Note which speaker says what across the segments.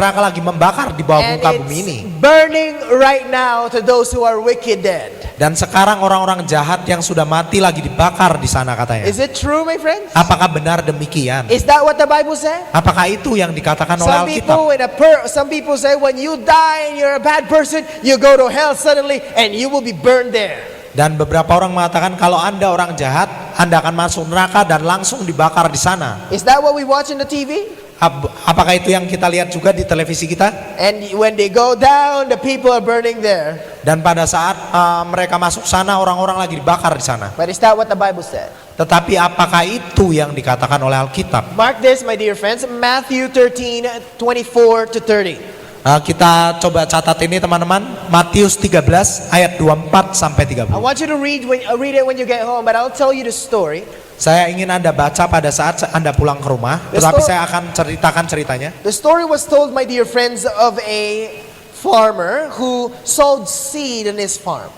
Speaker 1: neraka lagi membakar di bawah
Speaker 2: And
Speaker 1: muka bumi ini.
Speaker 2: it's burning right now to those who are wicked dead.
Speaker 1: Dan sekarang orang-orang jahat yang sudah mati lagi dibakar di sana katanya.
Speaker 2: Is it true, my friends?
Speaker 1: Apakah benar demikian?
Speaker 2: Is that what the Bible says?
Speaker 1: Apakah itu yang dikatakan oleh
Speaker 2: Some
Speaker 1: Alkitab?
Speaker 2: people, some people say when you die and you're a bad person, you go to hell suddenly and you will be burned there.
Speaker 1: Dan beberapa orang mengatakan kalau Anda orang jahat, Anda akan masuk neraka dan langsung dibakar di sana.
Speaker 2: Is that what we watch in the TV?
Speaker 1: Apakah itu yang kita lihat juga di televisi kita?
Speaker 2: And when they go down, the people are burning there.
Speaker 1: Dan pada saat mereka masuk sana, orang-orang lagi dibakar di sana.
Speaker 2: But is that what the Bible said?
Speaker 1: Tetapi apakah itu yang dikatakan oleh Alkitab?
Speaker 2: Mark this, my dear friends, Matthew 13:24 to 30.
Speaker 1: Kita coba catat ini teman-teman. Matius 13 ayat 24 sampai 30.
Speaker 2: I want you to read it when you get home, but I'll tell you the story.
Speaker 1: Saya ingin Anda baca pada saat Anda pulang ke rumah, tetapi saya akan ceritakan ceritanya.
Speaker 2: The story was told, my dear friends, of a farmer who sowed seed in his farm.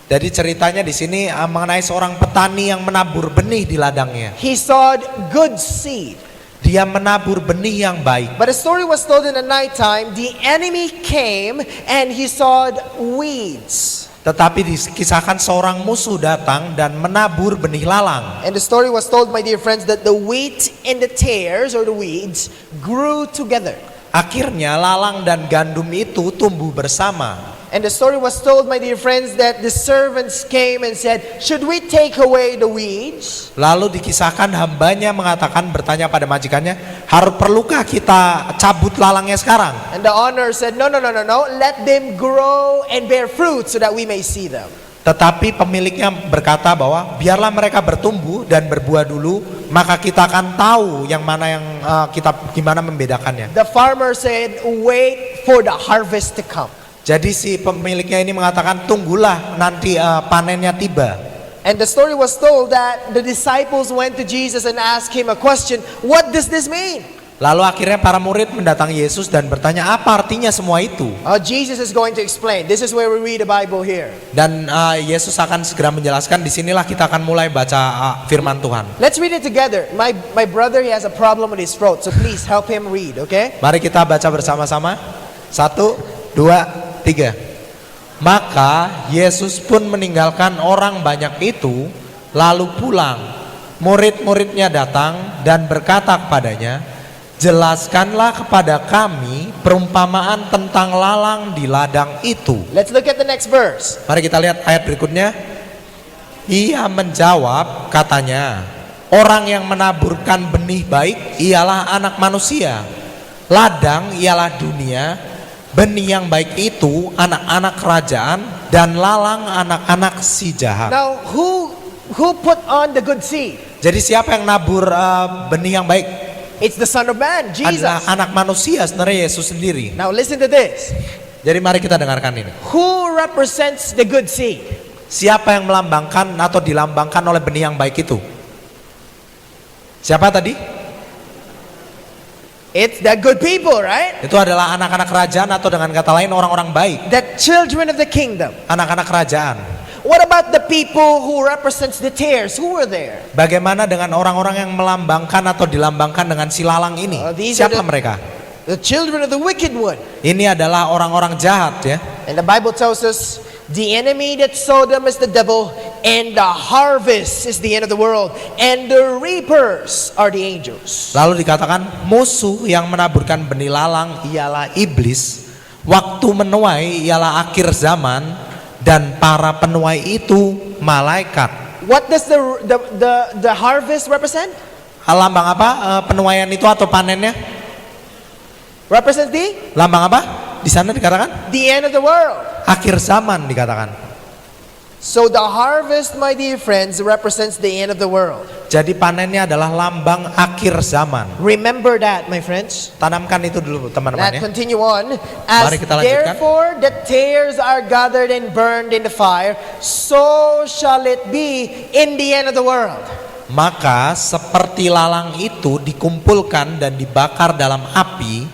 Speaker 1: Jadi ceritanya di sini mengenai seorang petani yang menabur benih di ladangnya.
Speaker 2: He sowed good seed.
Speaker 1: Dia menabur benih yang baik.
Speaker 2: But the story was told in the nighttime. The enemy came and he sowed weeds.
Speaker 1: Tetapi dikisahkan seorang musuh datang dan menabur benih lalang.
Speaker 2: And the story was told, my dear friends, that the wheat and the tares or the weeds grew together.
Speaker 1: Akhirnya lalang dan gandum itu tumbuh bersama.
Speaker 2: And the story was told, my dear friends, that the servants came and said, should we take away the weeds?
Speaker 1: Lalu dikisahkan hambanya mengatakan, bertanya pada majikannya, perlukah kita cabut lalangnya sekarang?
Speaker 2: And the owner said, no, let them grow and bear fruit so that we may see them.
Speaker 1: Tetapi pemiliknya berkata bahwa biarlah mereka bertumbuh dan berbuah dulu, maka kita akan tahu yang mana yang gimana membedakannya.
Speaker 2: The farmer said, wait for the harvest to come.
Speaker 1: Jadi si pemiliknya ini mengatakan tunggulah nanti panennya tiba.
Speaker 2: And the story was told that the disciples went to Jesus and asked him a question, what does this mean?
Speaker 1: Lalu akhirnya para murid mendatangi Yesus dan bertanya apa artinya semua itu.
Speaker 2: Jesus is going to explain. This is where we read the Bible here.
Speaker 1: Dan Yesus akan segera menjelaskan. Disinilah kita akan mulai baca firman Tuhan.
Speaker 2: Let's read it together. My brother, he has a problem with his throat, so please help him read, okay?
Speaker 1: Mari kita baca bersama-sama. 1, 2, 3. Maka Yesus pun meninggalkan orang banyak itu, lalu pulang. Murid-muridnya datang dan berkata kepadanya, jelaskanlah kepada kami perumpamaan tentang lalang di ladang itu.
Speaker 2: Let's look at the next verse.
Speaker 1: Mari kita lihat ayat berikutnya. Ia menjawab, katanya, orang yang menaburkan benih baik ialah anak manusia. Ladang ialah dunia. Benih yang baik itu anak-anak kerajaan, dan lalang anak-anak si jahat.
Speaker 2: Now, who put on the good seed?
Speaker 1: Jadi siapa yang nabur benih yang baik?
Speaker 2: It's the Son of Man, Jesus.
Speaker 1: Adalah anak manusia, sebenarnya Yesus sendiri.
Speaker 2: Now listen to this.
Speaker 1: Jadi mari kita dengarkan ini.
Speaker 2: Who represents the good seed?
Speaker 1: Siapa yang melambangkan atau dilambangkan oleh benih yang baik itu? Siapa tadi?
Speaker 2: It's the good people, right?
Speaker 1: Itu adalah anak-anak kerajaan, atau dengan kata lain orang-orang baik.
Speaker 2: The children of the kingdom.
Speaker 1: Anak-anak kerajaan.
Speaker 2: What about the people who represents the tares? Who were there?
Speaker 1: Bagaimana dengan orang-orang yang melambangkan atau dilambangkan dengan si lalang ini? Siapa mereka?
Speaker 2: The children of the wicked one.
Speaker 1: Ini adalah orang-orang jahat, ya.
Speaker 2: And the Bible tells us the enemy that sowed them is the devil, and the harvest is the end of the world, and the reapers are the angels.
Speaker 1: Lalu dikatakan musuh yang menaburkan benih lalang ialah iblis, waktu menuai ialah akhir zaman, dan para penuai itu malaikat.
Speaker 2: What does the harvest represent?
Speaker 1: Lambang apa penuaian itu atau panennya?
Speaker 2: Represents the?
Speaker 1: Lambang apa? Di sana dikatakan?
Speaker 2: The end of the world.
Speaker 1: Akhir zaman dikatakan.
Speaker 2: So the harvest, my dear friends, represents the end of the world.
Speaker 1: Jadi panennya adalah lambang akhir zaman.
Speaker 2: Remember that, my friends.
Speaker 1: Tanamkan itu dulu teman-teman ya.
Speaker 2: Continue on. As
Speaker 1: Mari kita lanjutkan.
Speaker 2: therefore the tares are gathered and burned in the fire, so shall it be in the end of the world.
Speaker 1: Maka seperti lalang itu dikumpulkan dan dibakar dalam api,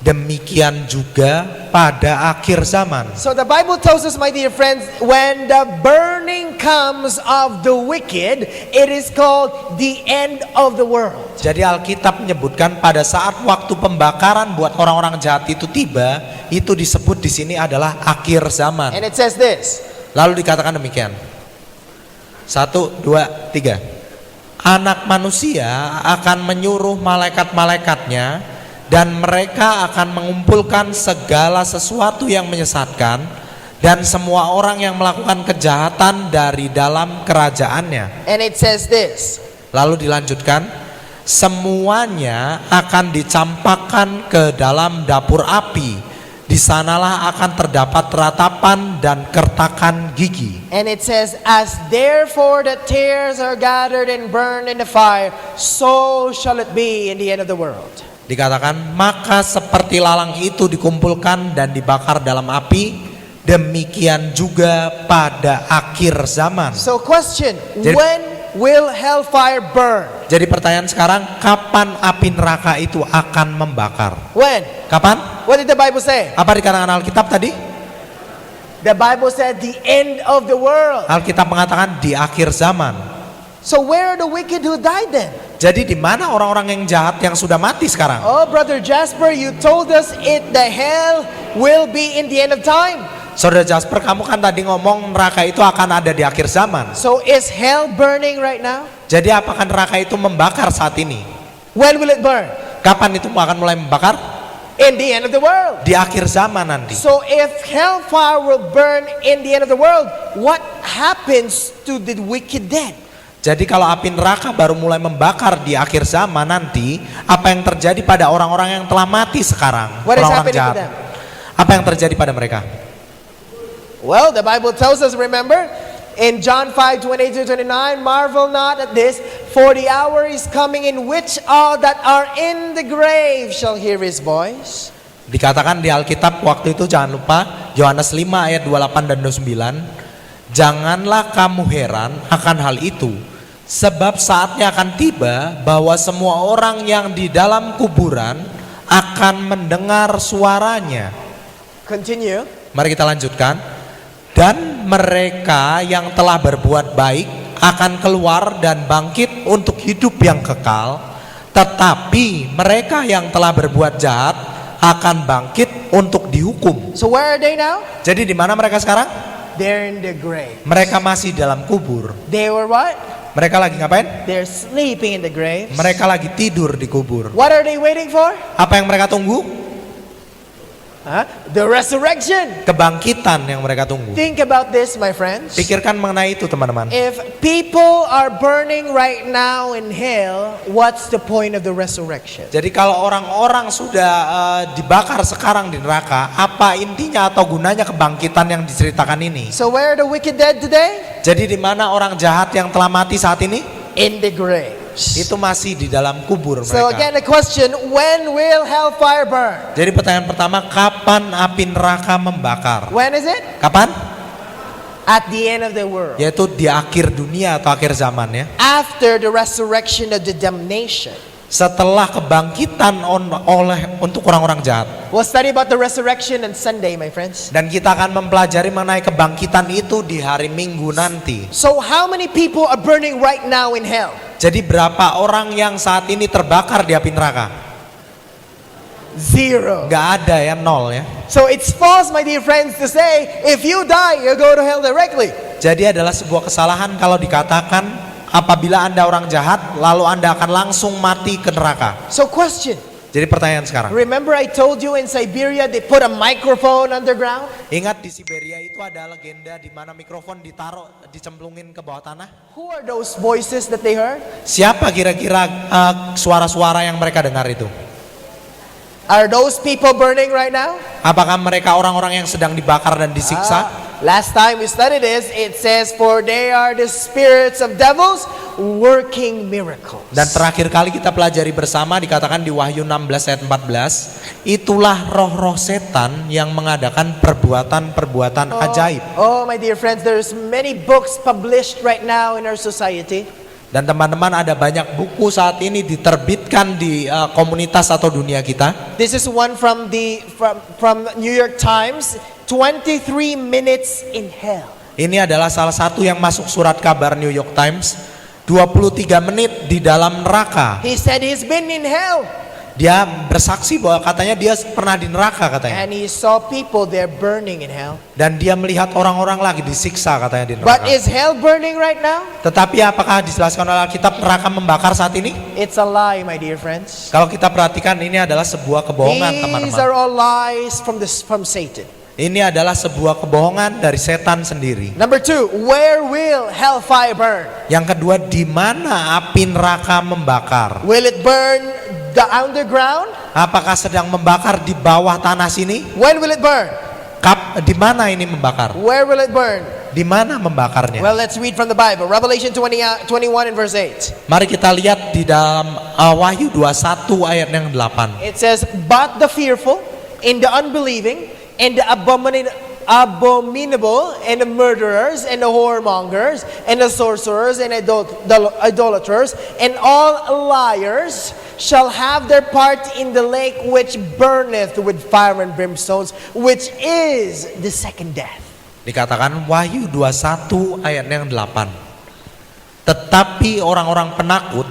Speaker 1: demikian demikian juga pada akhir zaman.
Speaker 2: So the Bible tells us, my dear friends, when the burning comes of the wicked, it is called the end of the world.
Speaker 1: Jadi Alkitab menyebutkan pada saat waktu pembakaran buat orang-orang jahat itu tiba, itu disebut di sini adalah akhir zaman.
Speaker 2: And it says this.
Speaker 1: Lalu dikatakan demikian. 1, 2, 3. Anak manusia akan menyuruh malaikat-malaikatnya dan mereka akan mengumpulkan segala sesuatu yang menyesatkan dan semua orang yang melakukan kejahatan dari dalam kerajaannya.
Speaker 2: And it says this.
Speaker 1: Lalu dilanjutkan, semuanya akan dicampakkan ke dalam dapur api. Di sanalah akan terdapat ratapan dan kertakan gigi.
Speaker 2: And it says, as therefore the tares are gathered and burned in the fire, so shall it be in the end of the world.
Speaker 1: Dikatakan, maka seperti lalang itu dikumpulkan dan dibakar dalam api, demikian juga pada akhir zaman.
Speaker 2: So question,
Speaker 1: Jadi-
Speaker 2: when will hellfire burn?
Speaker 1: Jadi pertanyaan sekarang, kapan api neraka itu akan membakar?
Speaker 2: When?
Speaker 1: Kapan?
Speaker 2: What did the Bible say?
Speaker 1: Apa dikatakan Alkitab tadi?
Speaker 2: The Bible said the end of the world.
Speaker 1: Alkitab mengatakan di akhir zaman.
Speaker 2: So where are the wicked who died then?
Speaker 1: Jadi di mana orang-orang yang jahat yang sudah mati sekarang?
Speaker 2: Oh, Brother Jasper, you told us the hell will be in the end of time.
Speaker 1: Saudara Jasper, kamu kan tadi ngomong neraka itu akan ada di akhir zaman.
Speaker 2: So is hell burning right now?
Speaker 1: Jadi apakah neraka itu membakar saat ini?
Speaker 2: When will it burn?
Speaker 1: Kapan itu akan mulai membakar?
Speaker 2: In the end of the world.
Speaker 1: Di akhir zaman nanti.
Speaker 2: So if hellfire will burn in the end of the world, what happens to the wicked then?
Speaker 1: Jadi kalau api neraka baru mulai membakar di akhir zaman nanti, apa yang terjadi pada orang-orang yang telah mati sekarang?
Speaker 2: What is
Speaker 1: Orang-orang
Speaker 2: happening to
Speaker 1: jahat.
Speaker 2: them?
Speaker 1: Apa yang terjadi pada mereka?
Speaker 2: Well, the Bible tells us, remember, in John 5:28-29, marvel not at this, for the hour is coming in which all that are in the grave shall hear his voice.
Speaker 1: Dikatakan di Alkitab waktu itu, jangan lupa Yohanes 5 ayat 28 dan 29, janganlah kamu heran akan hal itu, sebab saatnya akan tiba bahwa semua orang yang di dalam kuburan akan mendengar suaranya.
Speaker 2: Continue.
Speaker 1: Mari kita lanjutkan. Dan mereka yang telah berbuat baik akan keluar dan bangkit untuk hidup yang kekal, tetapi mereka yang telah berbuat jahat akan bangkit untuk dihukum.
Speaker 2: So where are they now?
Speaker 1: Jadi di mana mereka sekarang?
Speaker 2: They're in the grave.
Speaker 1: Mereka masih dalam kubur.
Speaker 2: They were what?
Speaker 1: Mereka lagi ngapain?
Speaker 2: They're sleeping in the grave.
Speaker 1: Mereka lagi tidur di kubur.
Speaker 2: What are they waiting for?
Speaker 1: Apa yang mereka tunggu?
Speaker 2: The resurrection.
Speaker 1: Kebangkitan yang mereka tunggu.
Speaker 2: Think about this, my friends.
Speaker 1: Pikirkan mengenai itu, teman-teman.
Speaker 2: If people are burning right now in hell, what's the point of the resurrection?
Speaker 1: Jadi kalau orang-orang sudah dibakar sekarang di neraka, apa intinya atau gunanya kebangkitan yang diceritakan ini?
Speaker 2: So where are the wicked dead today?
Speaker 1: Jadi di mana orang jahat yang telah mati saat ini?
Speaker 2: In the graves.
Speaker 1: Itu masih di dalam kubur
Speaker 2: So
Speaker 1: mereka.
Speaker 2: again the question, when will hellfire burn?
Speaker 1: Jadi pertanyaan pertama, kapan api neraka membakar?
Speaker 2: When is it?
Speaker 1: Kapan?
Speaker 2: At the end of the world.
Speaker 1: Yaitu di akhir dunia atau akhir zaman ya.
Speaker 2: After the resurrection of the damnation.
Speaker 1: Setelah kebangkitan untuk orang-orang jahat.
Speaker 2: We'll study about the resurrection on Sunday, my friends.
Speaker 1: Dan kita akan mempelajari mengenai kebangkitan itu di hari Minggu nanti.
Speaker 2: So how many people are burning right now in hell?
Speaker 1: Jadi berapa orang yang saat ini terbakar di api neraka?
Speaker 2: Zero.
Speaker 1: Gak ada ya, nol ya.
Speaker 2: So it's false, my dear friends, to say if you die, you go to hell directly.
Speaker 1: Jadi adalah sebuah kesalahan kalau dikatakan apabila Anda orang jahat lalu Anda akan langsung mati ke neraka.
Speaker 2: So question,
Speaker 1: Jadi pertanyaan sekarang,
Speaker 2: remember I told you in Siberia they put a microphone underground?
Speaker 1: ingat di Siberia itu ada legenda di mana mikrofon dicemplungin ke bawah tanah?
Speaker 2: Who are those voices that they heard?
Speaker 1: Siapa kira-kira suara-suara yang mereka dengar itu?
Speaker 2: Are those people burning right now?
Speaker 1: Apakah mereka orang-orang yang sedang dibakar dan disiksa?
Speaker 2: Last time we studied this, it says, for they are the spirits of devils working miracles.
Speaker 1: Dan terakhir kali kita pelajari bersama dikatakan di Wahyu 16 ayat 14, itulah roh-roh setan yang mengadakan perbuatan-perbuatan ajaib.
Speaker 2: Oh, my dear friends, there's many books published right now in our society.
Speaker 1: Dan teman-teman, ada banyak buku saat ini diterbitkan di komunitas atau dunia kita.
Speaker 2: This is one from from New York Times, 23 minutes in hell.
Speaker 1: Ini adalah salah satu yang masuk surat kabar New York Times, 23 menit di dalam neraka.
Speaker 2: He said he's been in hell.
Speaker 1: Dia bersaksi bahwa katanya dia pernah di neraka katanya.
Speaker 2: And he saw people there burning in hell.
Speaker 1: Dan dia melihat orang-orang lagi disiksa katanya di
Speaker 2: But
Speaker 1: neraka.
Speaker 2: is hell burning right now?
Speaker 1: Tetapi apakah dijelaskan oleh Alkitab neraka membakar saat ini?
Speaker 2: It's a lie, my dear friends.
Speaker 1: Kalau kita perhatikan, ini adalah sebuah kebohongan,
Speaker 2: These
Speaker 1: teman-teman.
Speaker 2: are all lies from Satan.
Speaker 1: Ini adalah sebuah kebohongan dari setan sendiri.
Speaker 2: Number 2, where will hellfire burn?
Speaker 1: Yang kedua, di mana api neraka membakar?
Speaker 2: Will it burn the underground?
Speaker 1: Apakah sedang membakar di bawah tanah sini?
Speaker 2: When will it burn?
Speaker 1: Di mana ini membakar?
Speaker 2: Where will it burn?
Speaker 1: Di mana membakarnya?
Speaker 2: Well, let's read from the Bible. Revelation 21 and verse 8.
Speaker 1: Mari kita lihat di dalam Wahyu 21 ayat yang 8.
Speaker 2: It says, "But the fearful, and the unbelieving, and the abominable, and the murderers, and the whoremongers, and the sorcerers, and the idolaters, and all liars shall have their part in the lake which burneth with fire and brimstones, which is the second death."
Speaker 1: Dikatakan Wahyu 21 ayat yang 8. Tetapi orang-orang penakut,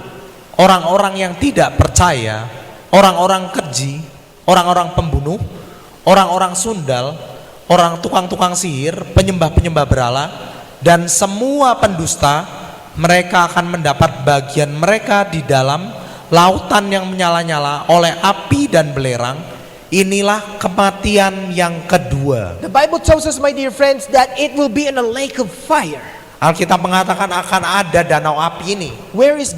Speaker 1: orang-orang yang tidak percaya, orang-orang keji, orang-orang pembunuh, orang-orang sundal, orang tukang-tukang sihir, penyembah-penyembah berhala, dan semua pendusta, mereka akan mendapat bagian mereka di dalam lautan yang menyala-nyala oleh api dan belerang. Inilah kematian yang kedua.
Speaker 2: The Bible tells us, my dear friends, that it will be in a lake of fire.
Speaker 1: Alkitab mengatakan akan ada danau api ini.
Speaker 2: Where is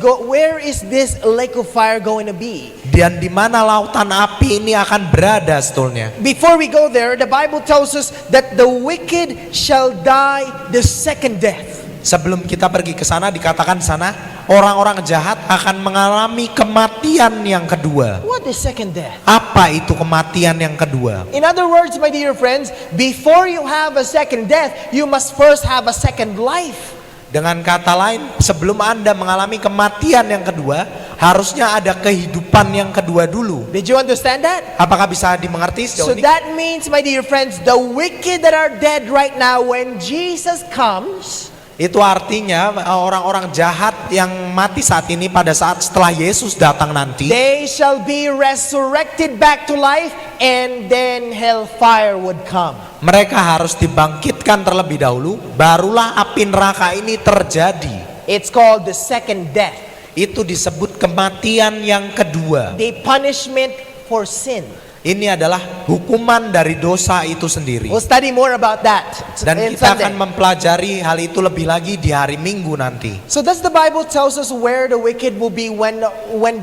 Speaker 2: this lake of fire going to be?
Speaker 1: Dan di mana lautan api ini akan berada sebetulnya?
Speaker 2: Before we go there, the Bible tells us that the wicked shall die the second death.
Speaker 1: Sebelum kita pergi ke sana, dikatakan di sana orang-orang jahat akan mengalami kematian yang kedua.
Speaker 2: What is second death?
Speaker 1: Apa itu kematian yang kedua?
Speaker 2: In other words, my dear friends, before you have a second death, you must first have a second life.
Speaker 1: Dengan kata lain, sebelum Anda mengalami kematian yang kedua, harusnya ada kehidupan yang kedua dulu.
Speaker 2: Did you understand that?
Speaker 1: Apakah bisa dimengerti
Speaker 2: So
Speaker 1: sejauh ini?
Speaker 2: that means, my dear friends, the wicked that are dead right now, when Jesus comes,
Speaker 1: Itu artinya orang-orang jahat yang mati saat ini pada saat setelah Yesus datang nanti,
Speaker 2: they shall be resurrected back to life, and then hellfire would come.
Speaker 1: mereka harus dibangkitkan terlebih dahulu, barulah api neraka ini terjadi.
Speaker 2: It's called the second death,
Speaker 1: Itu disebut kematian yang kedua.
Speaker 2: the punishment for sin.
Speaker 1: Ini adalah hukuman dari dosa itu sendiri.
Speaker 2: We'll study more about that
Speaker 1: Dan
Speaker 2: in
Speaker 1: kita
Speaker 2: Sunday.
Speaker 1: akan mempelajari hal itu lebih lagi di hari Minggu nanti.
Speaker 2: So does the Bible tells us where the wicked will be when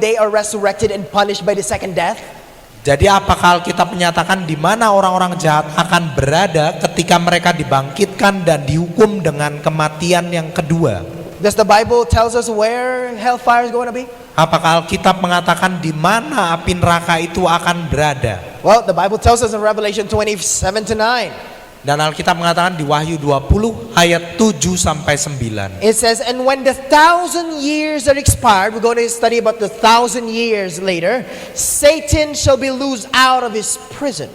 Speaker 2: they are resurrected and punished by the second death?
Speaker 1: Jadi apakah Alkitab menyatakan di mana orang-orang jahat akan berada ketika mereka dibangkitkan dan dihukum dengan kematian yang kedua?
Speaker 2: Does the Bible tells us where hellfire is going to be?
Speaker 1: Apakah Alkitab mengatakan di mana api neraka itu akan berada?
Speaker 2: Well, the Bible tells us in Revelation 27 to 9.
Speaker 1: Dan Alkitab mengatakan di Wahyu 20 ayat 7 sampai 9.
Speaker 2: It says, "And when the 1,000 years are expired," we're going to study about the 1,000 years later, "Satan shall be loosed out of his prison."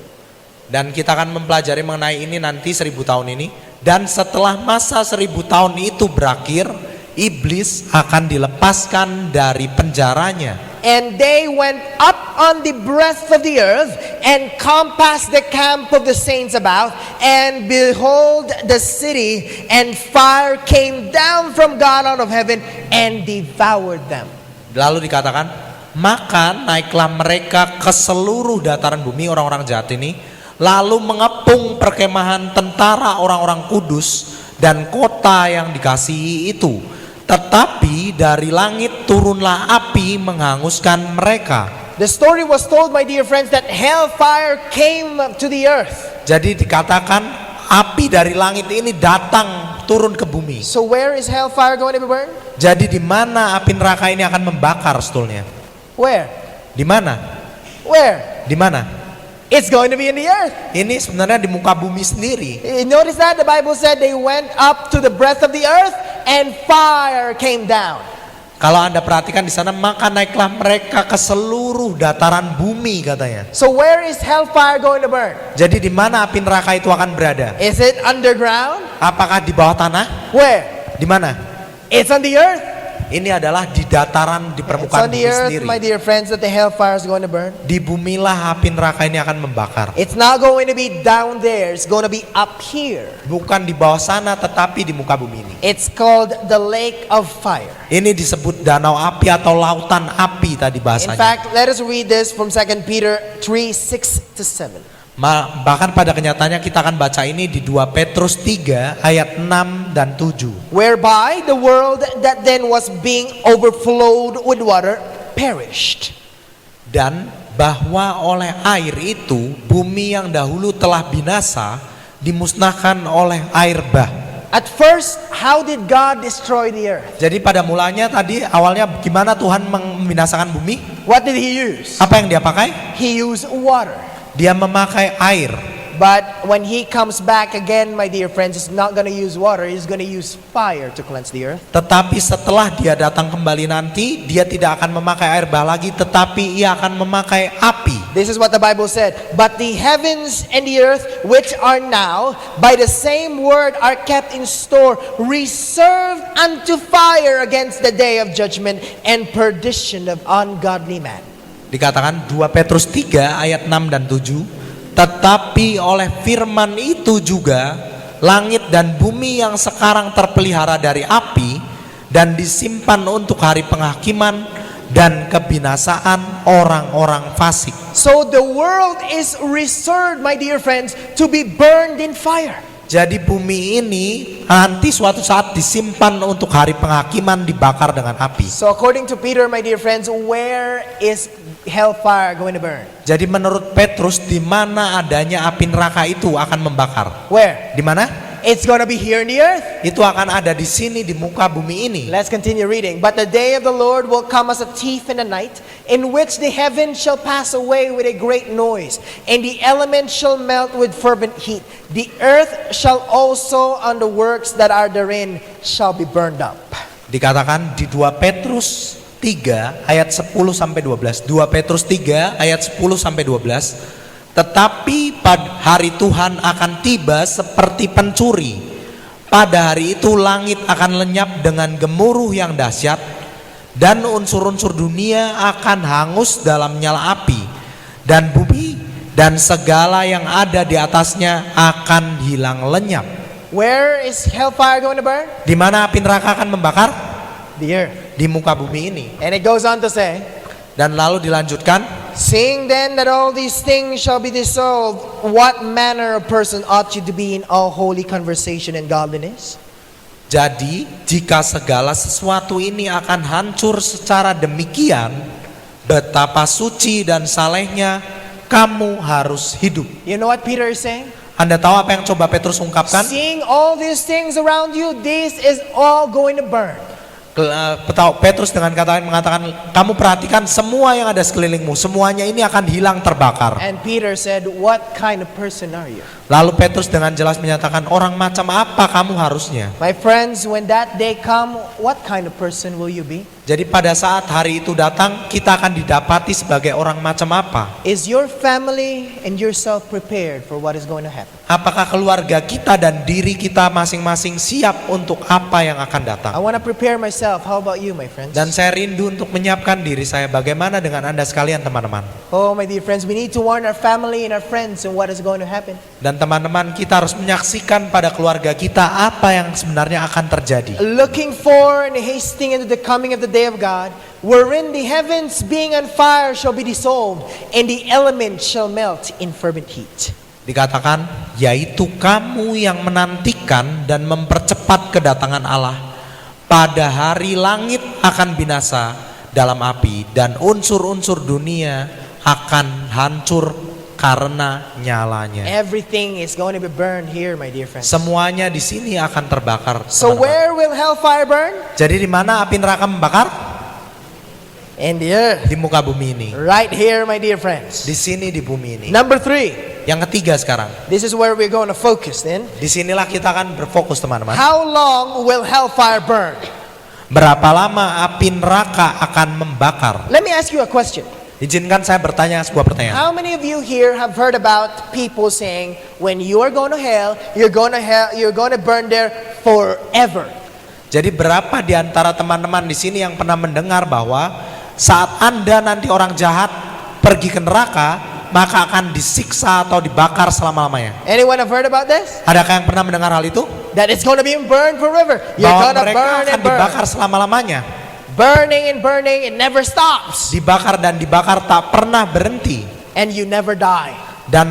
Speaker 1: Dan kita akan mempelajari mengenai ini nanti 1000 tahun ini. Dan setelah masa 1000 tahun itu berakhir, iblis akan dilepaskan dari penjaranya.
Speaker 2: And they went up on the breadth of the earth and compassed the camp of the saints about, and behold the city, and fire came down from God out of heaven and devoured them.
Speaker 1: Lalu dikatakan, maka naiklah mereka ke seluruh dataran bumi, orang-orang jahat ini, lalu mengepung perkemahan tentara orang-orang kudus dan kota yang dikasihi itu. Tetapi dari langit turunlah api menghanguskan mereka.
Speaker 2: The story was told, my dear friends, that hellfire came to the earth.
Speaker 1: Jadi dikatakan api dari langit ini datang turun ke bumi.
Speaker 2: So where is hellfire going to be burned?
Speaker 1: Jadi di mana api neraka ini akan membakar sebetulnya?
Speaker 2: Where?
Speaker 1: Di mana?
Speaker 2: Where?
Speaker 1: Di mana?
Speaker 2: It's going to be in the earth.
Speaker 1: Ini sebenarnya di muka bumi sendiri.
Speaker 2: Notice that the Bible said they went up to the breadth of the earth and fire came down.
Speaker 1: Kalau Anda perhatikan di sana, maka naiklah mereka ke seluruh dataran bumi katanya.
Speaker 2: So where is hellfire going to burn?
Speaker 1: Jadi di mana api neraka itu akan berada?
Speaker 2: Is it underground?
Speaker 1: Apakah di bawah tanah?
Speaker 2: Where?
Speaker 1: Di mana?
Speaker 2: It's on the earth.
Speaker 1: Ini adalah di dataran, di
Speaker 2: It's
Speaker 1: permukaan
Speaker 2: on the
Speaker 1: bumi
Speaker 2: earth,
Speaker 1: sendiri.
Speaker 2: my dear friends, that the hellfire is going to burn.
Speaker 1: Di bumilah api neraka ini akan membakar.
Speaker 2: It's not going to be down there. It's going to be up here.
Speaker 1: Bukan di bawah sana, tetapi di muka bumi ini.
Speaker 2: It's called the lake of fire.
Speaker 1: Ini disebut danau api atau lautan api tadi
Speaker 2: In
Speaker 1: bahasanya.
Speaker 2: fact, let us read this from 2 Peter 3:6-7.
Speaker 1: Bahkan pada kenyataannya kita akan baca ini di 2 Petrus 3 ayat 6 dan 7.
Speaker 2: Whereby the world that then was being overflowed with water perished.
Speaker 1: Dan bahwa oleh air itu bumi yang dahulu telah binasa dimusnahkan oleh air bah.
Speaker 2: At first, how did God destroy the earth?
Speaker 1: Jadi pada mulanya tadi awalnya gimana Tuhan membinasakan bumi?
Speaker 2: What did he use?
Speaker 1: Apa yang dia pakai?
Speaker 2: He used water.
Speaker 1: Dia memakai air.
Speaker 2: But when he comes back again, my dear friends, he's not going to use water. He's going to use fire to cleanse the earth.
Speaker 1: Tetapi setelah dia datang kembali nanti, dia tidak akan memakai air bah lagi, tetapi ia akan memakai api.
Speaker 2: This is what the Bible said. But the heavens and the earth, which are now, by the same word are kept in store, reserved unto fire against the day of judgment and perdition of ungodly man.
Speaker 1: Dikatakan 2 Petrus 3 ayat 6 dan 7. Tetapi oleh firman itu juga langit dan bumi yang sekarang terpelihara dari api dan disimpan untuk hari penghakiman dan kebinasaan orang-orang fasik.
Speaker 2: So the world is reserved, my dear friends, to be burned in fire.
Speaker 1: Jadi bumi ini nanti suatu saat disimpan untuk hari penghakiman, dibakar dengan api.
Speaker 2: So according to Peter, my dear friends, where is hellfire going to burn?
Speaker 1: Jadi menurut Petrus, di mana adanya api neraka itu akan membakar?
Speaker 2: Where?
Speaker 1: Di mana?
Speaker 2: It's going to be here in the earth.
Speaker 1: Itu akan ada di sini, di muka bumi ini.
Speaker 2: Let's continue reading. But the day of the Lord will come as a thief in the night, in which the heavens shall pass away with a great noise, and the elements shall melt with fervent heat. The earth shall also, and the works that are therein, shall be burned up.
Speaker 1: Dikatakan di 2 Petrus 3 ayat 10 sampai 12. 2 Petrus 3 ayat 10 sampai 12. Tetapi pada hari Tuhan akan tiba seperti pencuri. Pada hari itu langit akan lenyap dengan gemuruh yang dahsyat, dan unsur-unsur dunia akan hangus dalam nyala api, dan bumi dan segala yang ada di atasnya akan hilang lenyap.
Speaker 2: Where is hellfire going to burn?
Speaker 1: Di mana api neraka akan membakar?
Speaker 2: The earth.
Speaker 1: Di muka bumi ini.
Speaker 2: And it goes on to say,
Speaker 1: Dan lalu dilanjutkan,
Speaker 2: seeing then that all these things shall be dissolved, what manner of person ought you to be in all holy conversation and godliness?
Speaker 1: jadi jika segala sesuatu ini akan hancur secara demikian, betapa suci dan salehnya kamu harus hidup.
Speaker 2: You know what Peter is saying?
Speaker 1: Anda tahu apa yang coba Petrus ungkapkan?
Speaker 2: Seeing all these things around you, this is all going to burn.
Speaker 1: Petrus dengan kata lain mengatakan, kamu perhatikan semua yang ada sekelilingmu, semuanya ini akan hilang terbakar.
Speaker 2: And Peter said, what kind of person are you?
Speaker 1: Lalu Petrus dengan jelas menyatakan, orang macam apa kamu harusnya?
Speaker 2: My friends, when that day come, what kind of person will you be?
Speaker 1: Jadi pada saat hari itu datang, kita akan didapati sebagai orang macam apa?
Speaker 2: Is your family and yourself prepared for what is going to happen?
Speaker 1: Apakah keluarga kita dan diri kita masing-masing siap untuk apa yang akan datang?
Speaker 2: I want to prepare myself. How about you, my friends?
Speaker 1: Dan saya rindu untuk menyiapkan diri saya. Bagaimana dengan Anda sekalian, teman-teman?
Speaker 2: Oh, my dear friends, we need to warn our family and our friends and what is going to happen.
Speaker 1: Dan teman-teman, kita harus menyaksikan pada keluarga kita apa yang sebenarnya akan terjadi.
Speaker 2: Looking for and hasting into the coming of the day of God, wherein the heavens being on fire shall be dissolved, and the elements shall melt in fervent heat.
Speaker 1: Dikatakan, yaitu kamu yang menantikan dan mempercepat kedatangan Allah. Pada hari langit akan binasa dalam api, dan unsur-unsur dunia akan hancur karena nyalanya.
Speaker 2: Everything is going to be burned here, my dear friends.
Speaker 1: Semuanya di sini akan terbakar.
Speaker 2: So
Speaker 1: teman-teman.
Speaker 2: where will hellfire burn?
Speaker 1: Jadi di mana api neraka membakar?
Speaker 2: In the earth.
Speaker 1: Di muka bumi ini.
Speaker 2: Right here, my dear friends.
Speaker 1: Di sini di bumi ini.
Speaker 2: Number 3.
Speaker 1: Yang ketiga sekarang.
Speaker 2: This is where we're going to focus then.
Speaker 1: Disinilah kita akan berfokus, teman-teman.
Speaker 2: How long will hellfire burn?
Speaker 1: Berapa lama api neraka akan membakar?
Speaker 2: Let me ask you a question.
Speaker 1: Izinkan saya bertanya sebuah pertanyaan.
Speaker 2: How many of you here have heard about people saying, when you are going to hell, you're going to burn there forever?
Speaker 1: Jadi berapa di antara teman-teman di sini yang pernah mendengar bahwa saat Anda nanti orang jahat pergi ke neraka, maka akan disiksa atau dibakar selama-lamanya?
Speaker 2: Anyone have heard about this?
Speaker 1: Adakah yang pernah mendengar hal itu?
Speaker 2: That it's going to be burned forever. You're
Speaker 1: Bahwa
Speaker 2: going to
Speaker 1: mereka
Speaker 2: burn
Speaker 1: akan
Speaker 2: and burn.
Speaker 1: dibakar selama-lamanya.
Speaker 2: Burning and burning, it never stops.
Speaker 1: Dibakar dan dibakar tak pernah berhenti.
Speaker 2: And you never die.
Speaker 1: Dan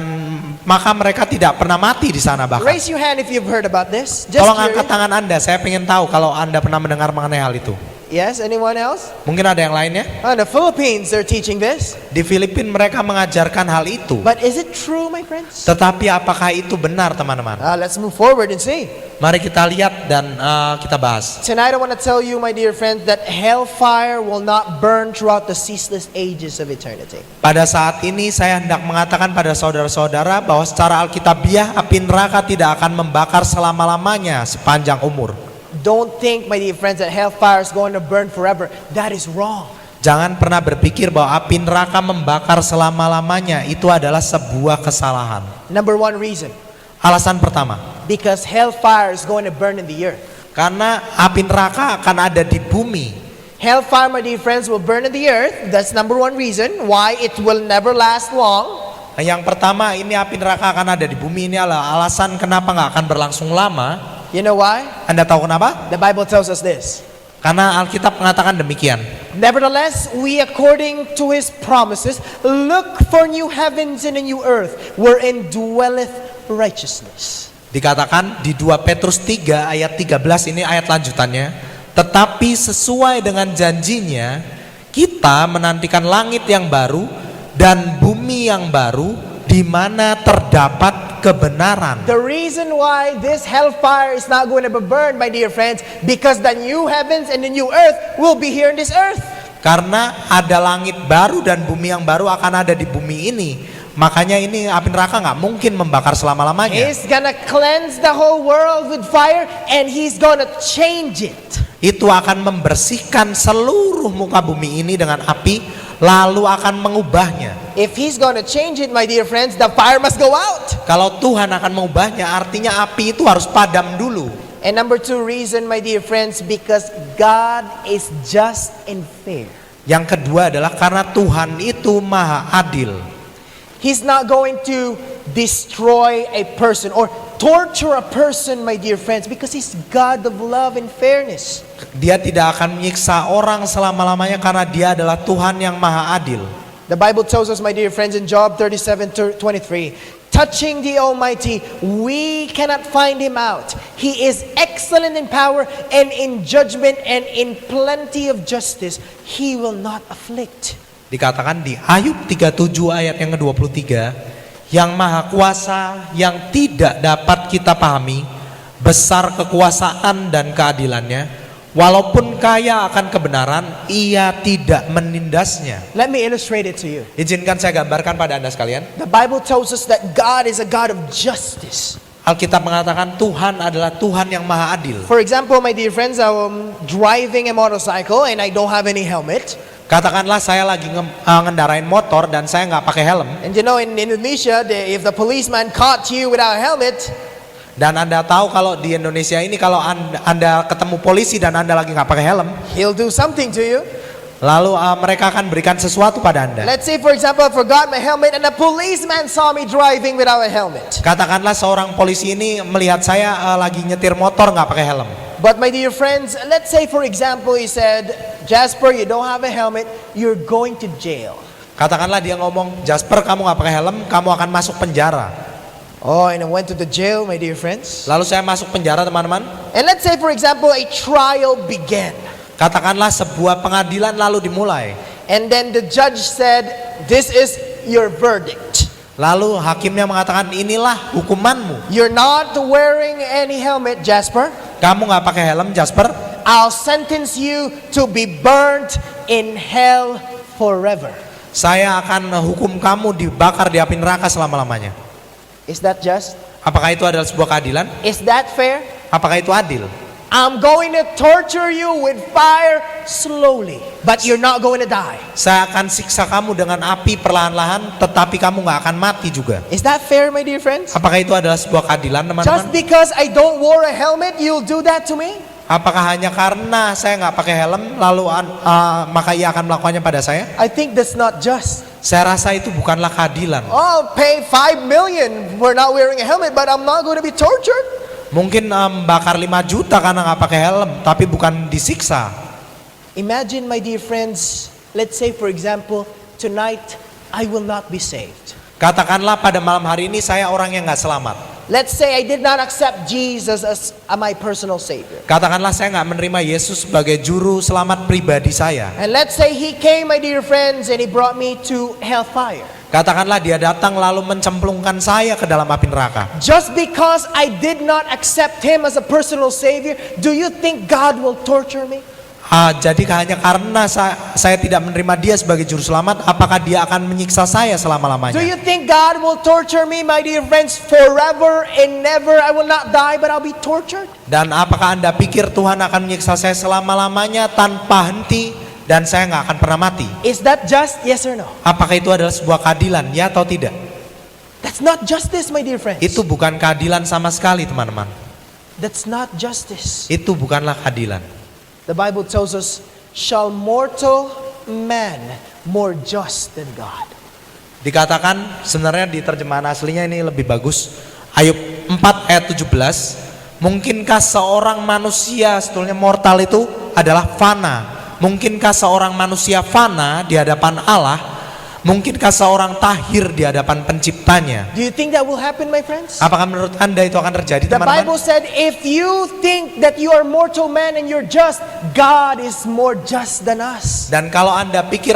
Speaker 1: maka mereka tidak pernah mati di sana bahkan.
Speaker 2: Raise your hand if you've heard about this. Just
Speaker 1: Tolong angkat
Speaker 2: curious.
Speaker 1: tangan Anda, saya ingin tahu kalau Anda pernah mendengar mengenai hal itu.
Speaker 2: Yes, anyone else?
Speaker 1: Mungkin ada yang lainnya?
Speaker 2: In the Philippines, they're teaching this.
Speaker 1: Di Filipina mereka mengajarkan hal itu.
Speaker 2: But is it true, my friends?
Speaker 1: Tetapi apakah itu benar, teman-teman?
Speaker 2: Let's move forward and see.
Speaker 1: Mari kita lihat dan kita bahas.
Speaker 2: Tonight I want to tell you, my dear friends, that hellfire will not burn throughout the ceaseless ages of eternity.
Speaker 1: Pada saat ini saya hendak mengatakan pada saudara-saudara bahwa secara alkitabiah api neraka tidak akan membakar selama-lamanya sepanjang umur.
Speaker 2: Don't think, my dear friends, that hellfire is going to burn forever. That is wrong.
Speaker 1: Jangan pernah berpikir bahwa api neraka membakar selama-lamanya. Itu adalah sebuah kesalahan.
Speaker 2: Number one reason,
Speaker 1: Alasan pertama,
Speaker 2: because hellfire is going to burn in the earth.
Speaker 1: karena api neraka akan ada di bumi.
Speaker 2: Hellfire, my dear friends, will burn in the earth. That's number one reason why it will never last long.
Speaker 1: Yang pertama, ini api neraka akan ada di bumi. Ini adalah alasan kenapa nggak akan berlangsung lama.
Speaker 2: You know why?
Speaker 1: Anda tahu kenapa?
Speaker 2: The Bible tells us this.
Speaker 1: Karena Alkitab mengatakan demikian.
Speaker 2: Nevertheless, we, according to his promises, look for new heavens and a new earth, wherein dwelleth righteousness.
Speaker 1: Dikatakan di 2 Petrus 3 ayat 13, ini ayat lanjutannya. Tetapi sesuai dengan janjinya, kita menantikan langit yang baru dan bumi yang baru di mana terdapat kebenaran.
Speaker 2: The reason why this hellfire is not going to be burned, my dear friends, because the new heavens and the new earth will be here in this earth.
Speaker 1: Karena ada langit baru dan bumi yang baru akan ada di bumi ini. Makanya ini api neraka nggak mungkin membakar selama-lamanya.
Speaker 2: He's gonna cleanse the whole world with fire, and he's gonna change it.
Speaker 1: Itu akan membersihkan seluruh muka bumi ini dengan api, lalu akan mengubahnya.
Speaker 2: If he's gonna change it, my dear friends, the fire must go out.
Speaker 1: Kalau Tuhan akan mengubahnya, artinya api itu harus padam dulu.
Speaker 2: And number two reason, my dear friends, because God is just and fair.
Speaker 1: Yang kedua adalah karena Tuhan itu maha adil.
Speaker 2: He's not going to destroy a person or torture a person, my dear friends, because he's God of love and fairness.
Speaker 1: Dia tidak akan menyiksa orang selama-lamanya karena dia adalah Tuhan yang maha adil.
Speaker 2: The Bible tells us, my dear friends, in Job 37:23, touching the Almighty, we cannot find him out. He is excellent in power and in judgment, and in plenty of justice he will not afflict.
Speaker 1: Dikatakan di Ayub 37 ayat yang ke-23, yang maha kuasa yang tidak dapat kita pahami, besar kekuasaan dan keadilannya, walaupun kaya akan kebenaran, ia tidak menindasnya.
Speaker 2: Let me illustrate it to you.
Speaker 1: Izinkan saya gambarkan pada Anda sekalian.
Speaker 2: The Bible tells us that God is a God of justice.
Speaker 1: Alkitab mengatakan Tuhan adalah Tuhan yang maha adil.
Speaker 2: For example, my dear friends, I'm driving a motorcycle and I don't have any helmet.
Speaker 1: Katakanlah saya lagi ngendarain motor dan saya nggak pakai helm.
Speaker 2: And you know, in Indonesia, if the policeman caught you without a helmet,
Speaker 1: Dan Anda tahu kalau di Indonesia ini kalau anda ketemu polisi dan Anda lagi nggak pakai helm,
Speaker 2: he'll do something to you.
Speaker 1: lalu mereka akan berikan sesuatu pada Anda.
Speaker 2: Let's say, for example, I forgot my helmet and a policeman saw me driving without a helmet.
Speaker 1: Katakanlah seorang polisi ini melihat saya lagi nyetir motor nggak pakai helm.
Speaker 2: But my dear friends, let's say, for example, he said, Jasper, you don't have a helmet, you're going to jail.
Speaker 1: Katakanlah dia ngomong, Jasper kamu nggak pakai helm, kamu akan masuk penjara.
Speaker 2: Oh, and I went to the jail, my dear friends.
Speaker 1: Lalu saya masuk penjara, teman-teman.
Speaker 2: And let's say, for example, a trial began.
Speaker 1: Katakanlah sebuah pengadilan lalu dimulai.
Speaker 2: And then the judge said, this is your verdict.
Speaker 1: Lalu hakimnya mengatakan, inilah hukumanmu.
Speaker 2: You're not wearing any helmet, Jasper.
Speaker 1: Kamu nggak pakai helm, Jasper.
Speaker 2: I'll sentence you to be burnt in hell forever.
Speaker 1: Saya akan hukum kamu dibakar di api neraka selama-lamanya.
Speaker 2: Is that just?
Speaker 1: Apakah itu adalah sebuah keadilan?
Speaker 2: Is that fair?
Speaker 1: Apakah itu adil?
Speaker 2: I'm going to torture you with fire slowly, but you're not going to die.
Speaker 1: Saya akan siksa kamu dengan api perlahan-lahan, tetapi kamu nggak akan mati juga.
Speaker 2: Is that fair, my dear friends?
Speaker 1: Apakah itu adalah sebuah keadilan,
Speaker 2: Just
Speaker 1: teman-teman?
Speaker 2: because I don't wear a helmet, you'll do that to me?
Speaker 1: Apakah hanya karena saya nggak pakai helm, lalu maka ia akan melakukannya pada saya?
Speaker 2: I think that's not just.
Speaker 1: Saya rasa itu bukanlah keadilan.
Speaker 2: I'll pay 5 million for not wearing a helmet, but I'm not going to be tortured.
Speaker 1: Mungkin bakar 5 juta karena nggak pakai helm, tapi bukan disiksa.
Speaker 2: Imagine, my dear friends, let's say for example, tonight I will not be saved.
Speaker 1: Katakanlah pada malam hari ini saya orang yang nggak selamat.
Speaker 2: Let's say I did not accept Jesus as my personal Savior.
Speaker 1: Katakanlah saya nggak menerima Yesus sebagai juru selamat pribadi saya.
Speaker 2: And let's say He came, my dear friends, and He brought me to hellfire.
Speaker 1: Katakanlah dia datang lalu mencemplungkan saya ke dalam api neraka.
Speaker 2: Just because I did not accept Him as a personal Savior, do you think God will torture me?
Speaker 1: Jadi hanya karena saya tidak menerima dia sebagai juru selamat, apakah dia akan menyiksa saya
Speaker 2: Do
Speaker 1: selama-lamanya?
Speaker 2: you think God will torture me, my dear friends, forever and never? I will not die, but I'll be tortured.
Speaker 1: Dan apakah Anda pikir Tuhan akan menyiksa saya selama-lamanya tanpa henti dan saya nggak akan pernah mati?
Speaker 2: Is that just? Yes or no?
Speaker 1: Apakah itu adalah sebuah keadilan, ya atau tidak?
Speaker 2: That's not justice, my dear friends.
Speaker 1: Itu bukan keadilan sama sekali, teman-teman.
Speaker 2: That's not justice.
Speaker 1: Itu bukanlah keadilan.
Speaker 2: The Bible tells us, shall mortal man more just than God?
Speaker 1: Dikatakan sebenarnya di terjemahan aslinya ini lebih bagus. Ayub 4 ayat 17. Mungkinkah seorang manusia, sebetulnya mortal itu adalah fana. Mungkinkah seorang manusia fana di hadapan Allah? Mungkinkah seorang tahir di hadapan penciptanya?
Speaker 2: Do you think that will happen, my friends?
Speaker 1: Apakah menurut Anda itu akan terjadi,
Speaker 2: The
Speaker 1: teman-teman?
Speaker 2: Bible said, if you think that you are mortal man and you're just, God is more just than us.
Speaker 1: Dan kalau Anda pikir